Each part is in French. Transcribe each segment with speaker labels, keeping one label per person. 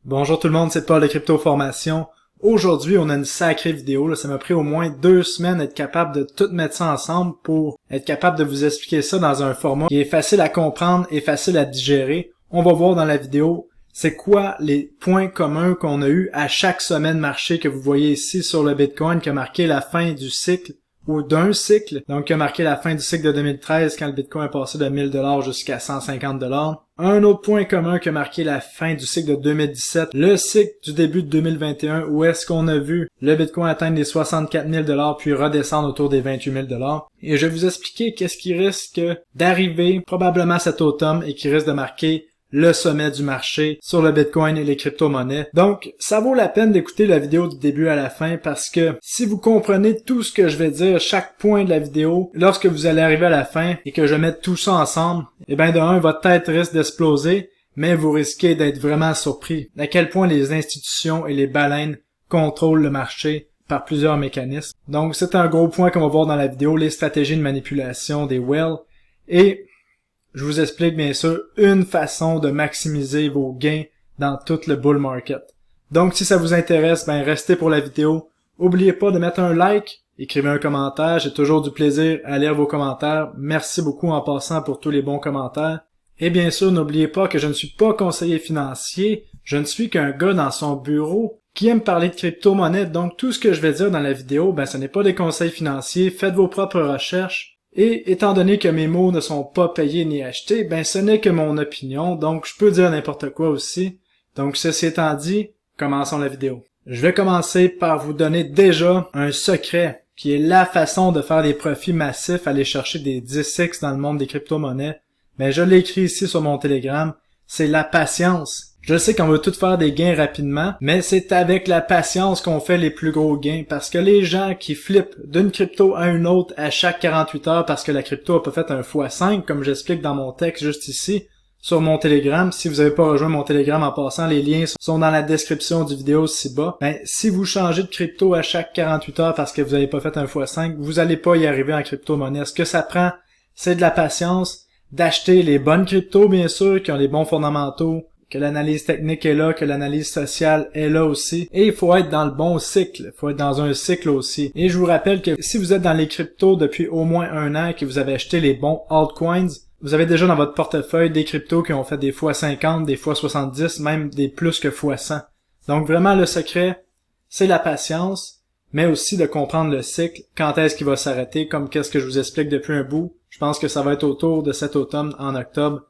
Speaker 1: Bonjour tout le monde, c'est Paul de Crypto Formation. Aujourd'hui, on a une sacrée vidéo. Là. Ça m'a pris au moins 2 semaines d'être capable de tout mettre ça ensemble pour être capable de vous expliquer ça dans un format qui est facile à comprendre et facile à digérer. On va voir dans la vidéo c'est quoi les points communs qu'on a eu à chaque semaine marché que vous voyez ici sur le Bitcoin qui a marqué la fin du cycle ou d'un cycle, donc qui a marqué la fin du cycle de 2013 quand le Bitcoin est passé de 1000 $ jusqu'à 150 $. Un autre point commun qui a marqué la fin du cycle de 2017, le cycle du début de 2021 où est-ce qu'on a vu le Bitcoin atteindre les 64 000 $ puis redescendre autour des 28 000 $. Et je vais vous expliquer qu'est-ce qui risque d'arriver probablement cet automne et qui risque de marquer le sommet du marché sur le Bitcoin et les crypto-monnaies. Donc, ça vaut la peine d'écouter la vidéo du début à la fin parce que si vous comprenez tout ce que je vais dire, chaque point de la vidéo, lorsque vous allez arriver à la fin et que je mette tout ça ensemble, eh bien, de un, votre tête risque d'exploser, mais vous risquez d'être vraiment surpris à quel point les institutions et les baleines contrôlent le marché par plusieurs mécanismes. Donc, c'est un gros point qu'on va voir dans la vidéo, les stratégies de manipulation des whales et je vous explique bien sûr une façon de maximiser vos gains dans tout le bull market. Donc si ça vous intéresse, ben restez pour la vidéo. N'oubliez pas de mettre un like, écrivez un commentaire, j'ai toujours du plaisir à lire vos commentaires. Merci beaucoup en passant pour tous les bons commentaires. Et bien sûr, n'oubliez pas que je ne suis pas conseiller financier, je ne suis qu'un gars dans son bureau qui aime parler de crypto-monnaie. Donc tout ce que je vais dire dans la vidéo, ben ce n'est pas des conseils financiers, faites vos propres recherches. Et étant donné que mes mots ne sont pas payés ni achetés, ben ce n'est que mon opinion, donc je peux dire n'importe quoi aussi. Donc ceci étant dit, commençons la vidéo. Je vais commencer par vous donner déjà un secret, qui est la façon de faire des profits massifs, aller chercher des 10x dans le monde des crypto-monnaies. Mais je l'ai écrit ici sur mon Telegram, c'est la patience. Je sais qu'on veut tout faire des gains rapidement, mais c'est avec la patience qu'on fait les plus gros gains, parce que les gens qui flippent d'une crypto à une autre à chaque 48 heures parce que la crypto a pas fait un x5, comme j'explique dans mon texte juste ici, sur mon Telegram. Si vous n'avez pas rejoint mon Telegram en passant, les liens sont dans la description du vidéo ci-bas. Ben, si vous changez de crypto à chaque 48 heures parce que vous n'avez pas fait un x5, vous allez pas y arriver en crypto-monnaie. Ce que ça prend, c'est de la patience, d'acheter les bonnes cryptos, bien sûr, qui ont les bons fondamentaux, que l'analyse technique est là, que l'analyse sociale est là aussi. Et il faut être dans le bon cycle. Il faut être dans un cycle aussi. Et je vous rappelle que si vous êtes dans les cryptos depuis au moins 1 an et que vous avez acheté les bons altcoins, vous avez déjà dans votre portefeuille des cryptos qui ont fait des x50, des x70, même des plus que x100. Donc vraiment le secret, c'est la patience, mais aussi de comprendre le cycle, quand est-ce qu'il va s'arrêter, comme qu'est-ce que je vous explique depuis un bout. Je pense que ça va être autour de cet automne, en octobre,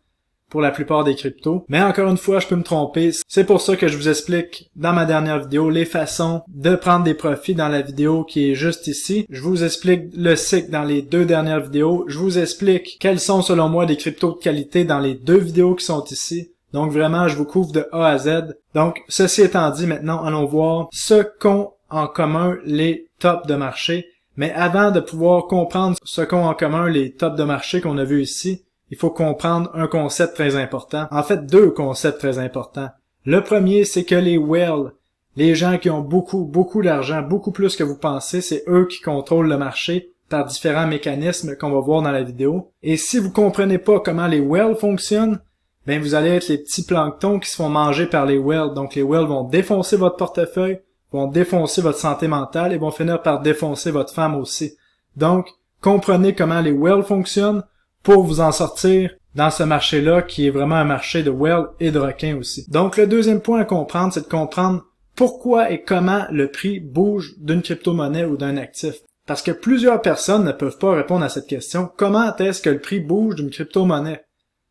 Speaker 1: pour la plupart des cryptos. Mais encore une fois, je peux me tromper. C'est pour ça que je vous explique dans ma dernière vidéo les façons de prendre des profits dans la vidéo qui est juste ici. Je vous explique le cycle dans les 2 dernières vidéos. Je vous explique quels sont selon moi des cryptos de qualité dans les 2 vidéos qui sont ici. Donc vraiment, je vous couvre de A à Z. Donc, ceci étant dit, maintenant, allons voir ce qu'ont en commun les tops de marché. Mais avant de pouvoir comprendre ce qu'ont en commun les tops de marché qu'on a vu ici, il faut comprendre un concept très important. En fait, 2 concepts très importants. Le premier, c'est que les whales, les gens qui ont beaucoup d'argent, beaucoup plus que vous pensez, c'est eux qui contrôlent le marché par différents mécanismes qu'on va voir dans la vidéo. Et si vous comprenez pas comment les whales fonctionnent, ben vous allez être les petits planctons qui se font manger par les whales. Donc les whales vont défoncer votre portefeuille, vont défoncer votre santé mentale et vont finir par défoncer votre femme aussi. Donc, comprenez comment les whales fonctionnent pour vous en sortir dans ce marché-là qui est vraiment un marché de whales et de requins aussi. Donc le deuxième point à comprendre, c'est de comprendre pourquoi et comment le prix bouge d'une crypto-monnaie ou d'un actif. Parce que plusieurs personnes ne peuvent pas répondre à cette question. Comment est-ce que le prix bouge d'une crypto-monnaie?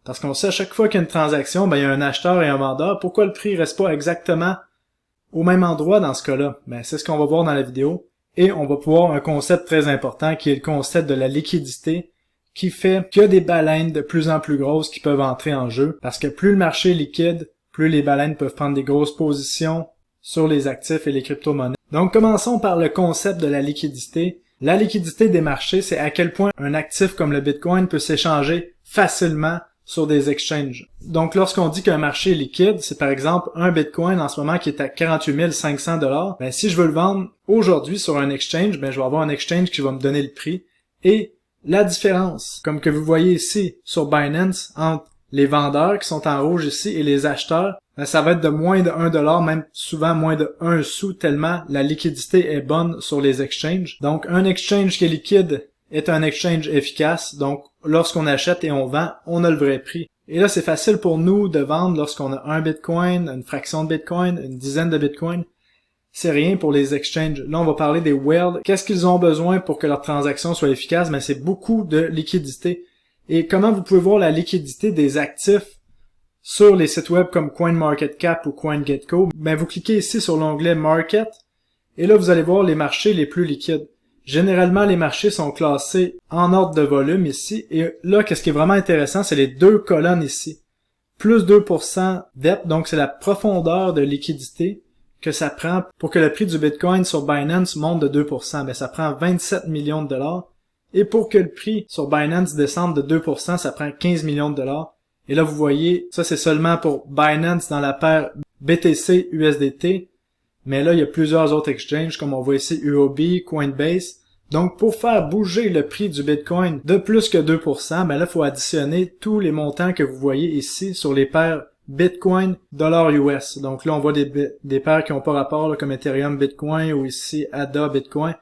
Speaker 1: Parce qu'on sait à chaque fois qu'il y a une transaction, ben il y a un acheteur et un vendeur. Pourquoi le prix reste pas exactement au même endroit dans ce cas-là? Ben c'est ce qu'on va voir dans la vidéo. Et on va pouvoir un concept très important qui est le concept de la liquidité, qui fait qu'il y a des baleines de plus en plus grosses qui peuvent entrer en jeu, parce que plus le marché est liquide, plus les baleines peuvent prendre des grosses positions sur les actifs et les crypto-monnaies. Donc commençons par le concept de la liquidité. La liquidité des marchés, c'est à quel point un actif comme le Bitcoin peut s'échanger facilement sur des exchanges. Donc lorsqu'on dit qu'un marché est liquide, c'est par exemple un Bitcoin en ce moment qui est à 48 500 $. Ben si je veux le vendre aujourd'hui sur un exchange, ben je vais avoir un exchange qui va me donner le prix et la différence, comme que vous voyez ici sur Binance, entre les vendeurs qui sont en rouge ici et les acheteurs, ben, ça va être de moins de 1$, même souvent moins de 1 sou tellement la liquidité est bonne sur les exchanges. Donc un exchange qui est liquide est un exchange efficace. Donc lorsqu'on achète et on vend, on a le vrai prix. Et là c'est facile pour nous de vendre lorsqu'on a un bitcoin, une fraction de bitcoin, une dizaine de bitcoin. C'est rien pour les exchanges. Là, on va parler des whales. Qu'est-ce qu'ils ont besoin pour que leurs transactions soient efficaces? Ben, c'est beaucoup de liquidité. Et comment vous pouvez voir la liquidité des actifs sur les sites web comme CoinMarketCap ou CoinGecko? Ben, vous cliquez ici sur l'onglet Market et là, vous allez voir les marchés les plus liquides. Généralement, les marchés sont classés en ordre de volume ici. Et là, qu'est-ce qui est vraiment intéressant, c'est les deux colonnes ici. Plus 2% depth, donc c'est la profondeur de liquidité que ça prend pour que le prix du Bitcoin sur Binance monte de 2%. Ben, ça prend 27 millions de dollars. Et pour que le prix sur Binance descende de 2%, ça prend 15 millions de dollars. Et là, vous voyez, ça c'est seulement pour Binance dans la paire BTC USDT. Mais là, il y a plusieurs autres exchanges, comme on voit ici UOB, Coinbase. Donc, pour faire bouger le prix du Bitcoin de plus que 2%, ben là, il faut additionner tous les montants que vous voyez ici sur les paires Bitcoin, dollar US. Donc là, on voit des paires qui n'ont pas rapport, là, comme Ethereum Bitcoin ou ici ADA Bitcoin.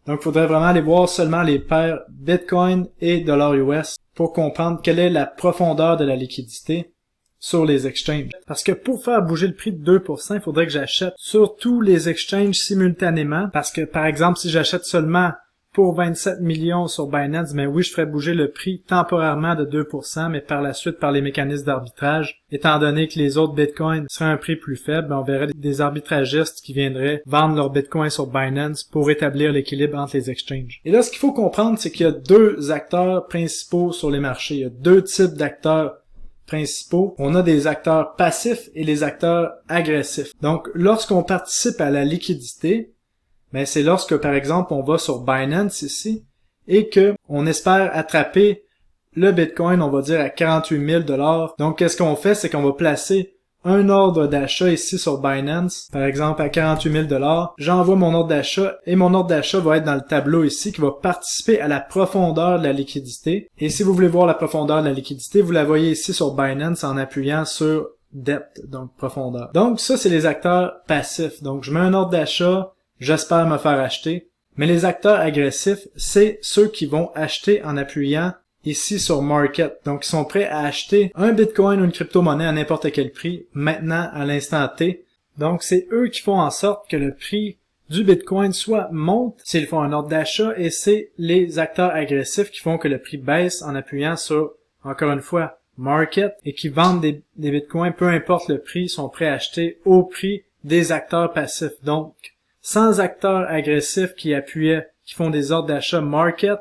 Speaker 1: Donc, il faudrait vraiment aller voir seulement les paires Bitcoin et dollar US pour comprendre quelle est la profondeur de la liquidité sur les exchanges. Parce que pour faire bouger le prix de 2%, il faudrait que j'achète sur tous les exchanges simultanément. Parce que, par exemple, si j'achète seulement pour 27 millions sur Binance, ben oui, je ferais bouger le prix temporairement de 2%, mais par la suite par les mécanismes d'arbitrage. Étant donné que les autres bitcoins seraient un prix plus faible, ben on verrait des arbitragistes qui viendraient vendre leurs bitcoins sur Binance pour établir l'équilibre entre les exchanges. Et là, ce qu'il faut comprendre, c'est qu'il y a deux acteurs principaux sur les marchés. Il y a deux types d'acteurs principaux. On a des acteurs passifs et les acteurs agressifs. Donc, lorsqu'on participe à la liquidité, ben c'est lorsque, par exemple, on va sur Binance ici et que on espère attraper le Bitcoin, on va dire, à 48 000 $. Donc, qu'est-ce qu'on fait? C'est qu'on va placer un ordre d'achat ici sur Binance, par exemple, à 48 000 $. J'envoie mon ordre d'achat et mon ordre d'achat va être dans le tableau ici qui va participer à la profondeur de la liquidité. Et si vous voulez voir la profondeur de la liquidité, vous la voyez ici sur Binance en appuyant sur Depth, donc profondeur. Donc, ça, c'est les acteurs passifs. Donc, je mets un ordre d'achat, j'espère me faire acheter. Mais les acteurs agressifs, c'est ceux qui vont acheter en appuyant ici sur Market. Donc, ils sont prêts à acheter un Bitcoin ou une crypto-monnaie à n'importe quel prix, maintenant, à l'instant T. Donc, c'est eux qui font en sorte que le prix du Bitcoin soit monte s'ils font un ordre d'achat, et c'est les acteurs agressifs qui font que le prix baisse en appuyant sur, encore une fois, Market, et qui vendent des Bitcoins, peu importe le prix, sont prêts à acheter au prix des acteurs passifs. Donc, sans acteurs agressifs qui font des ordres d'achat Market,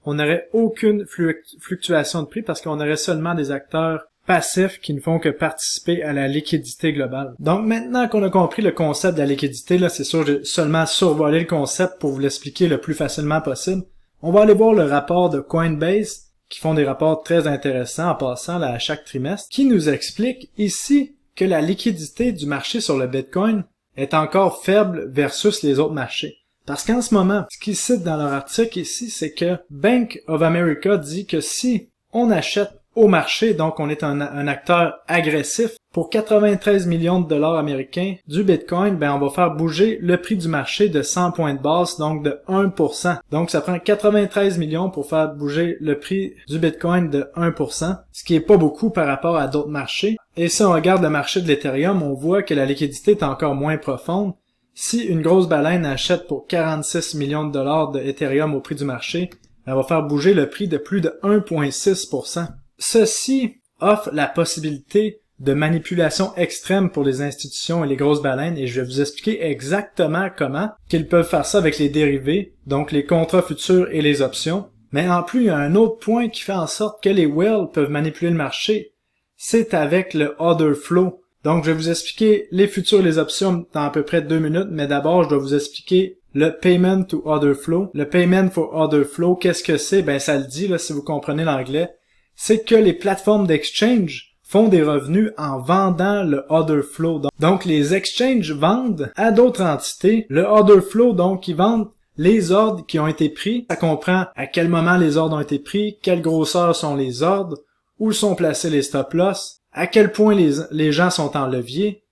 Speaker 1: on n'aurait aucune fluctuation de prix parce qu'on aurait seulement des acteurs passifs qui ne font que participer à la liquidité globale. Donc maintenant qu'on a compris le concept de la liquidité, là c'est sûr, j'ai seulement survolé le concept pour vous l'expliquer le plus facilement possible. On va aller voir le rapport de Coinbase, qui font des rapports très intéressants en passant là, à chaque trimestre, qui nous explique ici que la liquidité du marché sur le Bitcoin est encore faible versus les autres marchés. Parce qu'en ce moment, ce qu'ils citent dans leur article ici, c'est que Bank of America dit que si on achète au marché, donc on est un acteur agressif, pour 93 millions de dollars américains du Bitcoin, ben on va faire bouger le prix du marché de 100 points de base, donc de 1%. Donc ça prend 93 millions pour faire bouger le prix du Bitcoin de 1%, ce qui est pas beaucoup par rapport à d'autres marchés. Et si on regarde le marché de l'Ethereum, on voit que la liquidité est encore moins profonde. Si une grosse baleine achète pour 46 millions de dollars de Ethereum au prix du marché, elle va faire bouger le prix de plus de 1,6%. Ceci offre la possibilité de manipulation extrême pour les institutions et les grosses baleines, et je vais vous expliquer exactement comment qu'ils peuvent faire ça avec les dérivés, donc les contrats futurs et les options. Mais en plus, il y a un autre point qui fait en sorte que les whales peuvent manipuler le marché, c'est avec le order flow. Donc, je vais vous expliquer les futurs et les options dans à peu près 2 minutes, mais d'abord, je dois vous expliquer le Payment to Order Flow. Le Payment for Order Flow, qu'est-ce que c'est? Ben, ça le dit, là, si vous comprenez l'anglais. C'est que les plateformes d'exchange font des revenus en vendant le order flow. Donc, les exchanges vendent à d'autres entités le order flow, donc ils vendent les ordres qui ont été pris. Ça comprend à quel moment les ordres ont été pris, quelle grosseur sont les ordres, où sont placés les stop-loss, à quel point les gens sont en levier.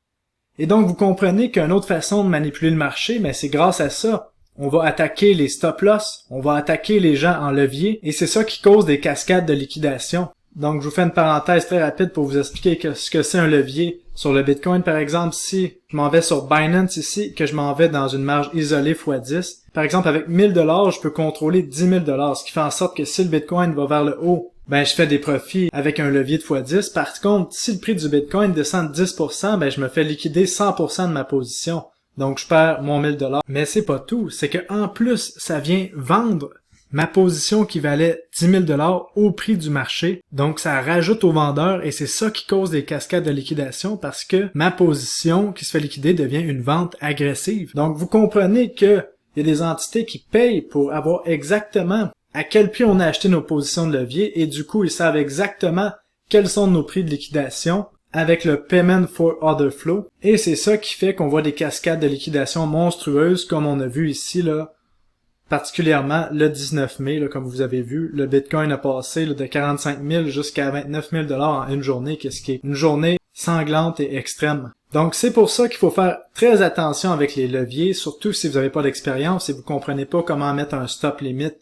Speaker 1: Et donc, vous comprenez qu'une autre façon de manipuler le marché, mais c'est grâce à ça. On va attaquer les stop-loss, on va attaquer les gens en levier, et c'est ça qui cause des cascades de liquidation. Donc, je vous fais une parenthèse très rapide pour vous expliquer ce que c'est un levier. Sur le Bitcoin, par exemple, si je m'en vais sur Binance ici, que je m'en vais dans une marge isolée x10, par exemple, avec 1000 $, je peux contrôler 10 000 $, ce qui fait en sorte que si le Bitcoin va vers le haut, ben, je fais des profits avec un levier de x10. Par contre, si le prix du Bitcoin descend de 10%, ben, je me fais liquider 100% de ma position. Donc, je perds mon 1000 $. Mais c'est pas tout. C'est que, en plus, ça vient vendre ma position qui valait 10 000 $ au prix du marché. Donc, ça rajoute au vendeur et c'est ça qui cause des cascades de liquidation parce que ma position qui se fait liquider devient une vente agressive. Donc, vous comprenez que il y a des entités qui payent pour avoir exactement à quel prix on a acheté nos positions de levier et du coup, ils savent exactement quels sont nos prix de liquidation avec le Payment for Order Flow. Et c'est ça qui fait qu'on voit des cascades de liquidation monstrueuses comme on a vu ici, là. Particulièrement le 19 mai, là, comme vous avez vu, le Bitcoin a passé là, de 45 000 jusqu'à 29 000 $ en une journée, qu'est-ce qui est une journée sanglante et extrême. Donc c'est pour ça qu'il faut faire très attention avec les leviers, surtout si vous n'avez pas d'expérience et vous comprenez pas comment mettre un stop limit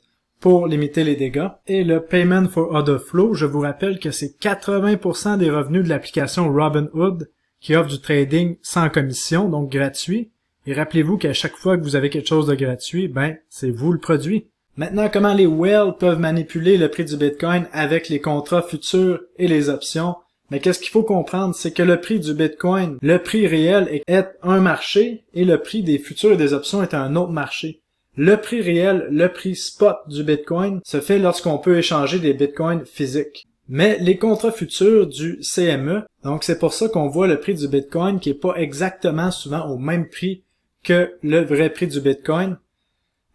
Speaker 1: pour limiter les dégâts. Et le Payment for Order Flow, je vous rappelle que c'est 80% des revenus de l'application Robinhood qui offre du trading sans commission, donc gratuit. Et rappelez-vous qu'à chaque fois que vous avez quelque chose de gratuit, ben, c'est vous le produit. Maintenant, comment les whales peuvent manipuler le prix du Bitcoin avec les contrats futurs et les options? Mais qu'est-ce qu'il faut comprendre? C'est que le prix du Bitcoin, le prix réel est un marché et le prix des futurs et des options est un autre marché. Le prix réel, le prix spot du Bitcoin se fait lorsqu'on peut échanger des Bitcoins physiques. Mais les contrats futurs du CME, donc c'est pour ça qu'on voit le prix du Bitcoin qui est pas exactement souvent au même prix que le vrai prix du Bitcoin,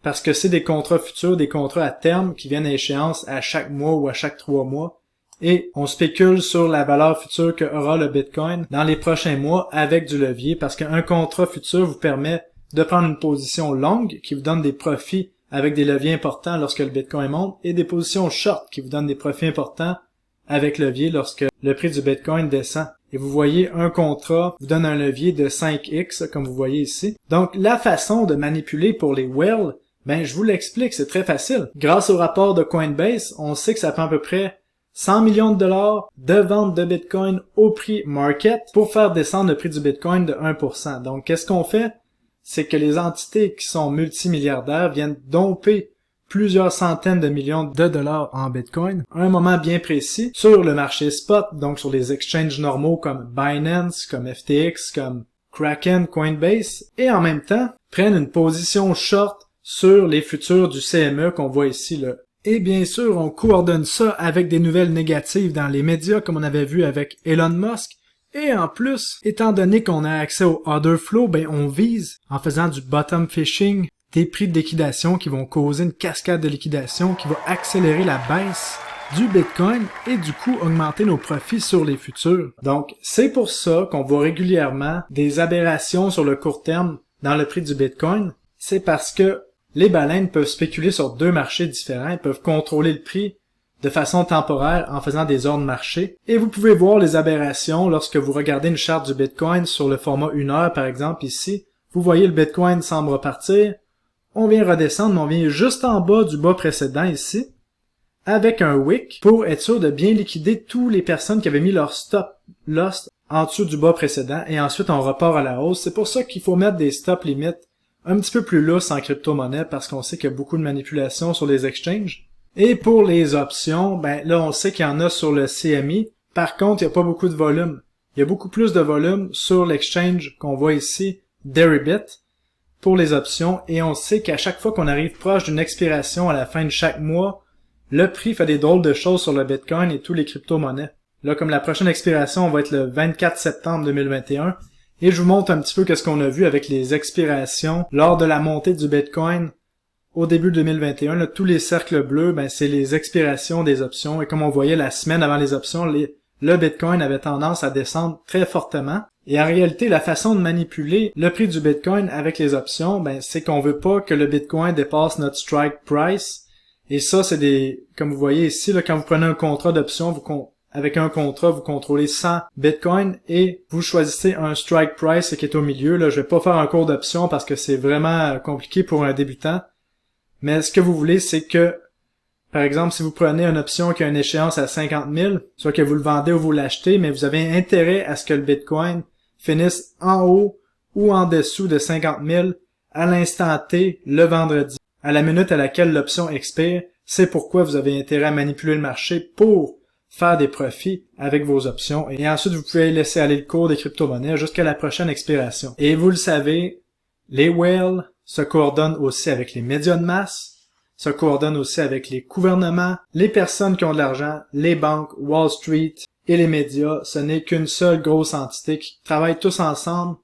Speaker 1: parce que c'est des contrats futurs, des contrats à terme qui viennent à échéance à chaque mois ou à chaque 3 mois, et on spécule sur la valeur future que aura le Bitcoin dans les prochains mois avec du levier, parce qu'un contrat futur vous permet de prendre une position longue qui vous donne des profits avec des leviers importants lorsque le Bitcoin monte, et des positions short qui vous donnent des profits importants avec levier lorsque le prix du Bitcoin descend. Et vous voyez, un contrat vous donne un levier de 5x, comme vous voyez ici. Donc, la façon de manipuler pour les whales, ben, je vous l'explique, c'est très facile. Grâce au rapport de Coinbase, on sait que ça prend à peu près 100 millions de dollars de vente de Bitcoin au prix market pour faire descendre le prix du Bitcoin de 1%. Donc, qu'est-ce qu'on fait? C'est que les entités qui sont multimilliardaires viennent domper plusieurs centaines de millions de dollars en Bitcoin à un moment bien précis sur le marché spot, donc sur les exchanges normaux comme Binance, comme FTX, comme Kraken, Coinbase, et en même temps prennent une position short sur les futurs du CME qu'on voit ici là. Et bien sûr, on coordonne ça avec des nouvelles négatives dans les médias comme on avait vu avec Elon Musk. Et en plus, étant donné qu'on a accès au order flow, ben on vise, en faisant du bottom fishing, des prix de liquidation qui vont causer une cascade de liquidation qui va accélérer la baisse du Bitcoin et du coup augmenter nos profits sur les futurs. Donc, c'est pour ça qu'on voit régulièrement des aberrations sur le court terme dans le prix du Bitcoin. C'est parce que les baleines peuvent spéculer sur deux marchés différents, ils peuvent contrôler le prix de façon temporaire en faisant des ordres marché. Et vous pouvez voir les aberrations lorsque vous regardez une charte du Bitcoin sur le format 1 heure par exemple ici. Vous voyez le Bitcoin semble repartir. On vient redescendre, mais on vient juste en bas du bas précédent ici, avec un wick, pour être sûr de bien liquider toutes les personnes qui avaient mis leur stop loss en dessous du bas précédent, et ensuite on repart à la hausse. C'est pour ça qu'il faut mettre des stop limits un petit peu plus lousses en crypto-monnaie, parce qu'on sait qu'il y a beaucoup de manipulations sur les exchanges. Et pour les options, ben là on sait qu'il y en a sur le CME, par contre il n'y a pas beaucoup de volume. Il y a beaucoup plus de volume sur l'exchange qu'on voit ici, Deribit, pour les options, et on sait qu'à chaque fois qu'on arrive proche d'une expiration à la fin de chaque mois, le prix fait des drôles de choses sur le Bitcoin et tous les crypto-monnaies. Là, comme la prochaine expiration, on va être le 24 septembre 2021, et je vous montre un petit peu qu'est-ce qu'on a vu avec les expirations lors de la montée du Bitcoin au début 2021. Là, tous les cercles bleus, ben c'est les expirations des options, et comme on voyait la semaine avant les options, le Bitcoin avait tendance à descendre très fortement. Et en réalité, la façon de manipuler le prix du Bitcoin avec les options, ben, c'est qu'on veut pas que le Bitcoin dépasse notre strike price. Et ça, c'est comme vous voyez ici, là, quand vous prenez un contrat d'option, avec un contrat, vous contrôlez 100 Bitcoin et vous choisissez un strike price qui est au milieu. Là, je vais pas faire un cours d'option parce que c'est vraiment compliqué pour un débutant. Mais ce que vous voulez, c'est que, par exemple, si vous prenez une option qui a une échéance à 50 000, soit que vous le vendez ou vous l'achetez, mais vous avez intérêt à ce que le Bitcoin finisse en haut ou en dessous de 50 000 à l'instant T, le vendredi, à la minute à laquelle l'option expire. C'est pourquoi vous avez intérêt à manipuler le marché pour faire des profits avec vos options. Et ensuite, vous pouvez laisser aller le cours des crypto-monnaies jusqu'à la prochaine expiration. Et vous le savez, les whales se coordonnent aussi avec les médias de masse, se coordonnent aussi avec les gouvernements, les personnes qui ont de l'argent, les banques, Wall Street et les médias. Ce n'est qu'une seule grosse entité qui travaille tous ensemble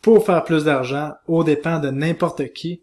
Speaker 1: pour faire plus d'argent aux dépens de n'importe qui.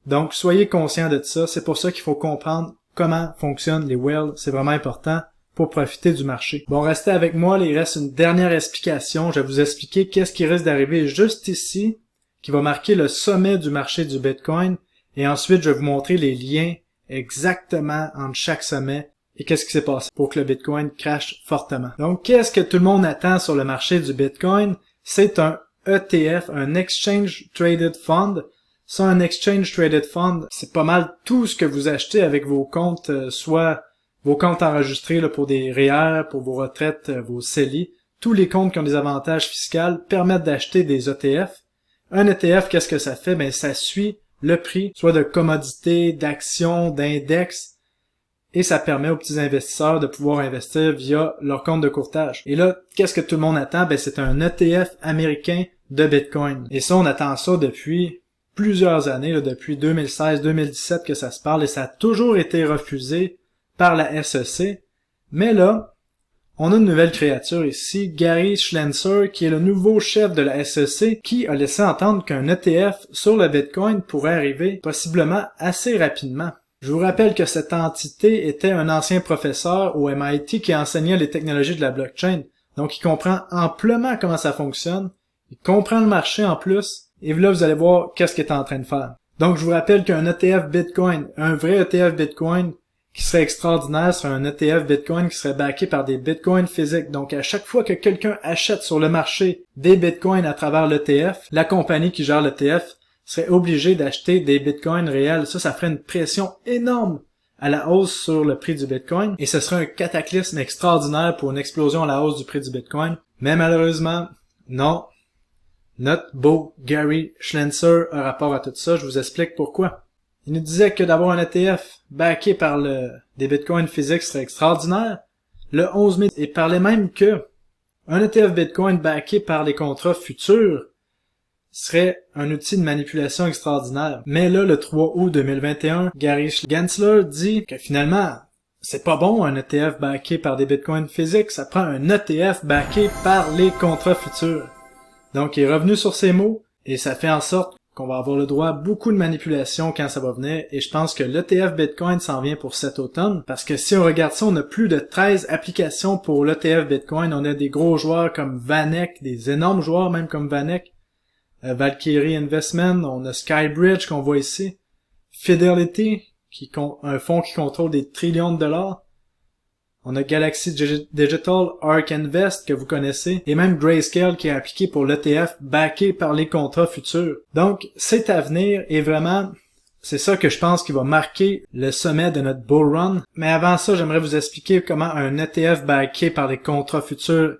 Speaker 1: Donc, soyez conscients de ça. C'est pour ça qu'il faut comprendre comment fonctionnent les whales. C'est vraiment important pour profiter du marché. Bon, restez avec moi. Il reste une dernière explication. Je vais vous expliquer qu'est-ce qui risque d'arriver juste ici, qui va marquer le sommet du marché du Bitcoin. Et ensuite, je vais vous montrer les liens exactement entre chaque sommet et qu'est-ce qui s'est passé pour que le Bitcoin crache fortement. Donc, qu'est-ce que tout le monde attend sur le marché du Bitcoin? C'est un ETF, un Exchange Traded Fund. Ça, un Exchange Traded Fund, c'est pas mal tout ce que vous achetez avec vos comptes, soit vos comptes enregistrés là, pour des REER, pour vos retraites, vos CELI. Tous les comptes qui ont des avantages fiscaux permettent d'acheter des ETF. Un ETF, qu'est-ce que ça fait? Ben, ça suit le prix, soit de commodités, d'actions, d'index, et ça permet aux petits investisseurs de pouvoir investir via leur compte de courtage. Et là, qu'est-ce que tout le monde attend? Ben, c'est un ETF américain de Bitcoin. Et ça, on attend ça depuis plusieurs années, là, depuis 2016-2017 que ça se parle, et ça a toujours été refusé par la SEC. Mais là, on a une nouvelle créature ici, Gary Schlenser, qui est le nouveau chef de la SEC, qui a laissé entendre qu'un ETF sur le Bitcoin pourrait arriver possiblement assez rapidement. Je vous rappelle que cette entité était un ancien professeur au MIT qui enseignait les technologies de la blockchain. Donc il comprend amplement comment ça fonctionne, il comprend le marché en plus, et là vous allez voir qu'est-ce qu'il est en train de faire. Donc je vous rappelle qu'un ETF Bitcoin, un vrai ETF Bitcoin, qui serait extraordinaire, serait un ETF Bitcoin qui serait backé par des Bitcoins physiques. Donc, à chaque fois que quelqu'un achète sur le marché des Bitcoins à travers l'ETF, la compagnie qui gère l'ETF serait obligée d'acheter des Bitcoins réels. Ça ferait une pression énorme à la hausse sur le prix du Bitcoin. Et ce serait un cataclysme extraordinaire pour une explosion à la hausse du prix du Bitcoin. Mais malheureusement, non. Notre beau Gary Schlenser a rapport à tout ça. Je vous explique pourquoi. Il nous disait que d'avoir un ETF backé par des bitcoins physiques serait extraordinaire. Le 11 mai, il parlait même que un ETF Bitcoin backé par les contrats futurs serait un outil de manipulation extraordinaire. Mais là, le 3 août 2021, Gary Gensler dit que finalement, c'est pas bon un ETF backé par des bitcoins physiques, ça prend un ETF backé par les contrats futurs. Donc, il est revenu sur ses mots et ça fait en sorte qu'on va avoir le droit à beaucoup de manipulation quand ça va venir, et je pense que l'ETF Bitcoin s'en vient pour cet automne, parce que si on regarde ça, on a plus de 13 applications pour l'ETF Bitcoin, on a des gros joueurs comme Vanek, des énormes joueurs même comme Vanek, Valkyrie Investment, on a Skybridge qu'on voit ici, Fidelity, un fonds qui contrôle des trillions de dollars, on a Galaxy Digital, Ark Invest, que vous connaissez, et même Grayscale qui est appliqué pour l'ETF, backé par les contrats futurs. Donc, cet avenir est vraiment, c'est ça que je pense qui va marquer le sommet de notre bull run. Mais avant ça, j'aimerais vous expliquer comment un ETF backé par les contrats futurs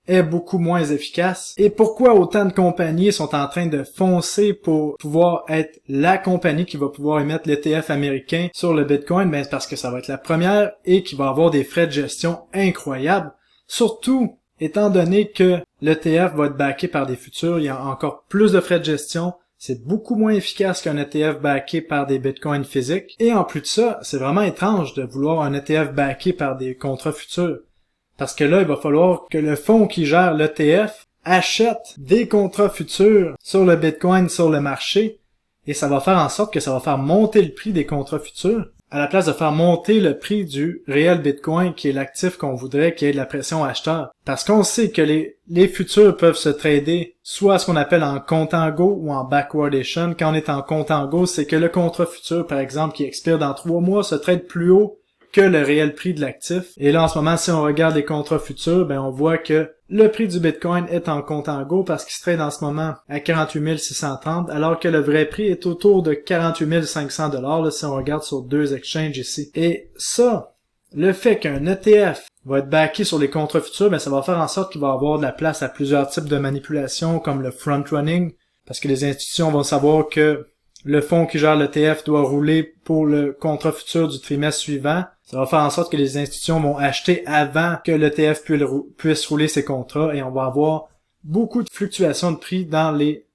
Speaker 1: est beaucoup moins efficace et pourquoi autant de compagnies sont en train de foncer pour pouvoir être la compagnie qui va pouvoir émettre l'ETF américain sur le Bitcoin. Ben, c'est parce que ça va être la première et qui va avoir des frais de gestion incroyables. Surtout, étant donné que l'ETF va être backé par des futurs, il y a encore plus de frais de gestion. C'est beaucoup moins efficace qu'un ETF backé par des bitcoins physiques. Et en plus de ça, c'est vraiment étrange de vouloir un ETF backé par des contrats futurs. Parce que là, il va falloir que le fonds qui gère l'ETF achète des contrats futurs sur le Bitcoin sur le marché, et ça va faire en sorte que ça va faire monter le prix des contrats futurs, à la place de faire monter le prix du réel Bitcoin, qui est l'actif qu'on voudrait qu'il y ait de la pression acheteur. Parce qu'on sait que les futurs peuvent se trader soit ce qu'on appelle en contango ou en backwardation. Quand on est en contango, c'est que le contrat futur, par exemple, qui expire dans 3 mois, se trade plus haut que le réel prix de l'actif. Et là, en ce moment, si on regarde les contrats futurs, ben on voit que le prix du Bitcoin est en contango parce qu'il se trade en ce moment à 48 630, alors que le vrai prix est autour de 48 500 $ si on regarde sur deux exchanges ici. Et ça, le fait qu'un ETF va être backé sur les contrats futurs, ben ça va faire en sorte qu'il va avoir de la place à plusieurs types de manipulations comme le front-running, parce que les institutions vont savoir que le fonds qui gère l'ETF doit rouler pour le contrat futur du trimestre suivant. Ça va faire en sorte que les institutions vont acheter avant que l'ETF puisse rouler ses contrats et on va avoir beaucoup de fluctuations de prix dans les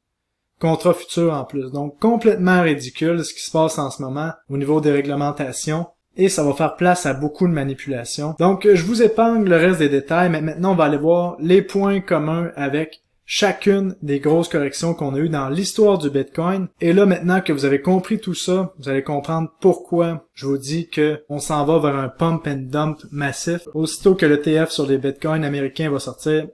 Speaker 1: contrats futurs en plus. Donc complètement ridicule ce qui se passe en ce moment au niveau des réglementations et ça va faire place à beaucoup de manipulations. Donc je vous épargne le reste des détails, mais maintenant on va aller voir les points communs avec chacune des grosses corrections qu'on a eues dans l'histoire du Bitcoin. Et là, maintenant que vous avez compris tout ça, vous allez comprendre pourquoi je vous dis que on s'en va vers un pump and dump massif. Aussitôt que l'ETF sur les Bitcoins américains va sortir,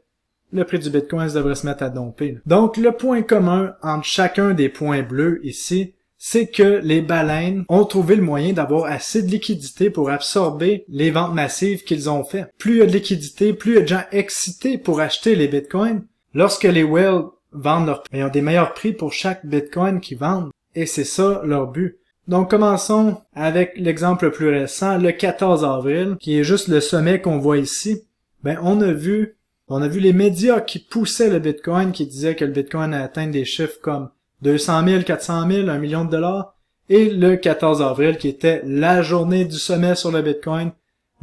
Speaker 1: le prix du Bitcoin devrait se mettre à domper. Donc, le point commun entre chacun des points bleus ici, c'est que les baleines ont trouvé le moyen d'avoir assez de liquidité pour absorber les ventes massives qu'ils ont fait. Plus il y a de liquidité, plus il y a de gens excités pour acheter les Bitcoins, lorsque les whales vendent ils ont des meilleurs prix pour chaque Bitcoin qu'ils vendent. Et c'est ça leur but. Donc commençons avec l'exemple le plus récent, le 14 avril, qui est juste le sommet qu'on voit ici. Ben on a vu les médias qui poussaient le Bitcoin, qui disaient que le Bitcoin a atteint des chiffres comme 200 000, 400 000, 1 million de dollars. Et le 14 avril, qui était la journée du sommet sur le Bitcoin,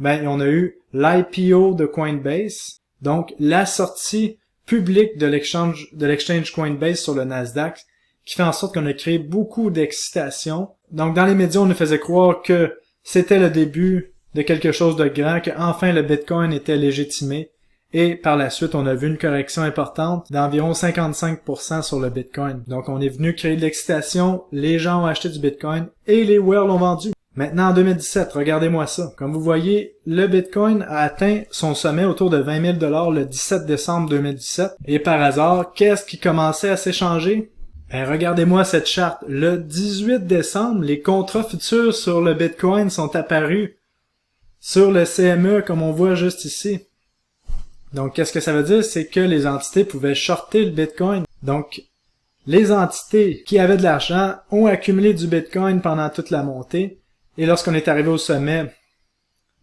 Speaker 1: ben on a eu l'IPO de Coinbase. Donc la sortie public de l'exchange Coinbase sur le Nasdaq, qui fait en sorte qu'on a créé beaucoup d'excitation. Donc dans les médias, on nous faisait croire que c'était le début de quelque chose de grand, que enfin le Bitcoin était légitimé. Et par la suite, on a vu une correction importante d'environ 55% sur le Bitcoin. Donc on est venu créer de l'excitation, les gens ont acheté du Bitcoin et les whales l'ont vendu. Maintenant, en 2017, regardez-moi ça. Comme vous voyez, le Bitcoin a atteint son sommet autour de 20 000 $ le 17 décembre 2017. Et par hasard, qu'est-ce qui commençait à s'échanger? Ben, regardez-moi cette charte. Le 18 décembre, les contrats futurs sur le Bitcoin sont apparus sur le CME, comme on voit juste ici. Donc, qu'est-ce que ça veut dire? C'est que les entités pouvaient shorter le Bitcoin. Donc, les entités qui avaient de l'argent ont accumulé du Bitcoin pendant toute la montée. Et lorsqu'on est arrivé au sommet,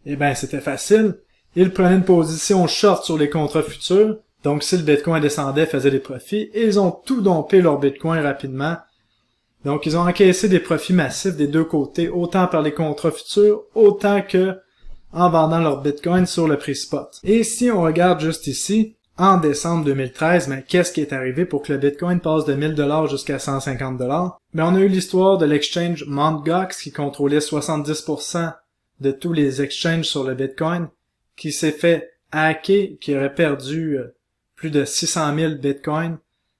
Speaker 1: eh ben c'était facile. Ils prenaient une position short sur les contrats futurs. Donc si le Bitcoin descendait, faisaient des profits. Et ils ont tout dompé leur Bitcoin rapidement. Donc ils ont encaissé des profits massifs des deux côtés, autant par les contrats futurs, autant que en vendant leur Bitcoin sur le prix spot. Et si on regarde juste ici, en décembre 2013, ben, qu'est-ce qui est arrivé pour que le Bitcoin passe de 1000 $ jusqu'à 150 $? Ben, on a eu l'histoire de l'exchange Mt. Gox qui contrôlait 70% de tous les exchanges sur le Bitcoin, qui s'est fait hacker, qui aurait perdu plus de 600 000 Bitcoins.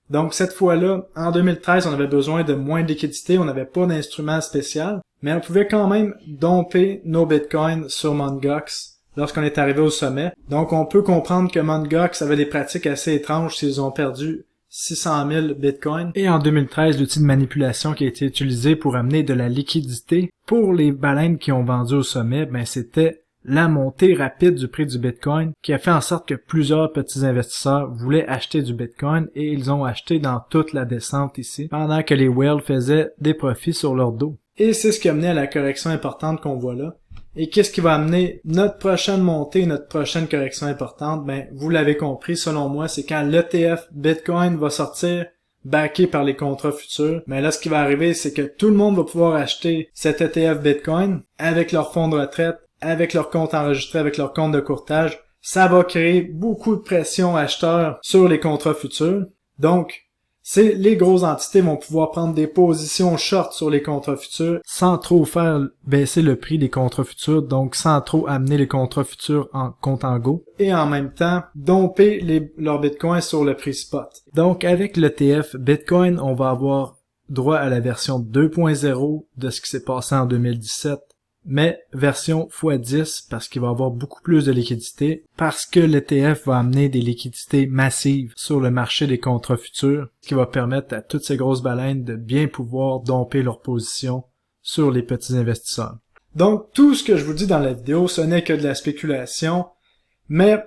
Speaker 1: Donc cette fois-là, en 2013, on avait besoin de moins de liquidité, on n'avait pas d'instrument spécial, mais on pouvait quand même domper nos Bitcoins sur Mt. Gox lorsqu'on est arrivé au sommet. Donc on peut comprendre que Mt. Gox avait des pratiques assez étranges s'ils ont perdu 600 000 Bitcoins. Et en 2013, l'outil de manipulation qui a été utilisé pour amener de la liquidité pour les baleines qui ont vendu au sommet, ben c'était la montée rapide du prix du Bitcoin qui a fait en sorte que plusieurs petits investisseurs voulaient acheter du Bitcoin et ils ont acheté dans toute la descente ici, pendant que les whales faisaient des profits sur leur dos. Et c'est ce qui a mené à la correction importante qu'on voit là. Et qu'est-ce qui va amener notre prochaine montée, notre prochaine correction importante? Ben, vous l'avez compris, selon moi, c'est quand l'ETF Bitcoin va sortir backé par les contrats futurs. Mais là, ce qui va arriver, c'est que tout le monde va pouvoir acheter cet ETF Bitcoin avec leur fonds de retraite, avec leur compte enregistré, avec leur compte de courtage. Ça va créer beaucoup de pression acheteurs sur les contrats futurs. Donc, les grosses entités vont pouvoir prendre des positions short sur les contrats futurs sans trop faire baisser le prix des contrats futurs, donc sans trop amener les contrats futurs en contango, et en même temps domper leurs bitcoins sur le prix spot. Donc avec l'ETF Bitcoin, on va avoir droit à la version 2.0 de ce qui s'est passé en 2017. Mais version x10 parce qu'il va y avoir beaucoup plus de liquidités, parce que l'ETF va amener des liquidités massives sur le marché des contrats futurs, ce qui va permettre à toutes ces grosses baleines de bien pouvoir domper leur position sur les petits investisseurs. Donc, tout ce que je vous dis dans la vidéo, ce n'est que de la spéculation, mais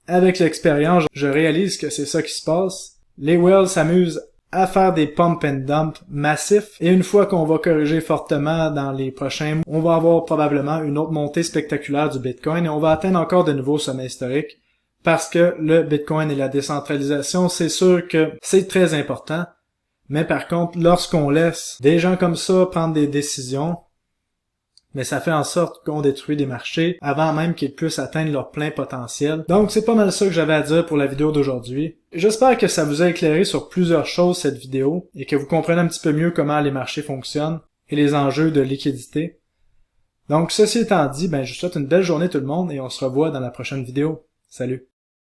Speaker 1: avec l'expérience, je réalise que c'est ça qui se passe. Les whales s'amusent à faire des pump and dump massifs, et une fois qu'on va corriger fortement dans les prochains mois, on va avoir probablement une autre montée spectaculaire du Bitcoin, et on va atteindre encore de nouveaux sommets historiques, parce que le Bitcoin et la décentralisation, c'est sûr que c'est très important, mais par contre, lorsqu'on laisse des gens comme ça prendre des décisions, mais ça fait en sorte qu'on détruit des marchés avant même qu'ils puissent atteindre leur plein potentiel. Donc c'est pas mal ça que j'avais à dire pour la vidéo d'aujourd'hui. J'espère que ça vous a éclairé sur plusieurs choses cette vidéo et que vous comprenez un petit peu mieux comment les marchés fonctionnent et les enjeux de liquidité. Donc ceci étant dit, je vous souhaite une belle journée tout le monde et on se revoit dans la prochaine vidéo. Salut!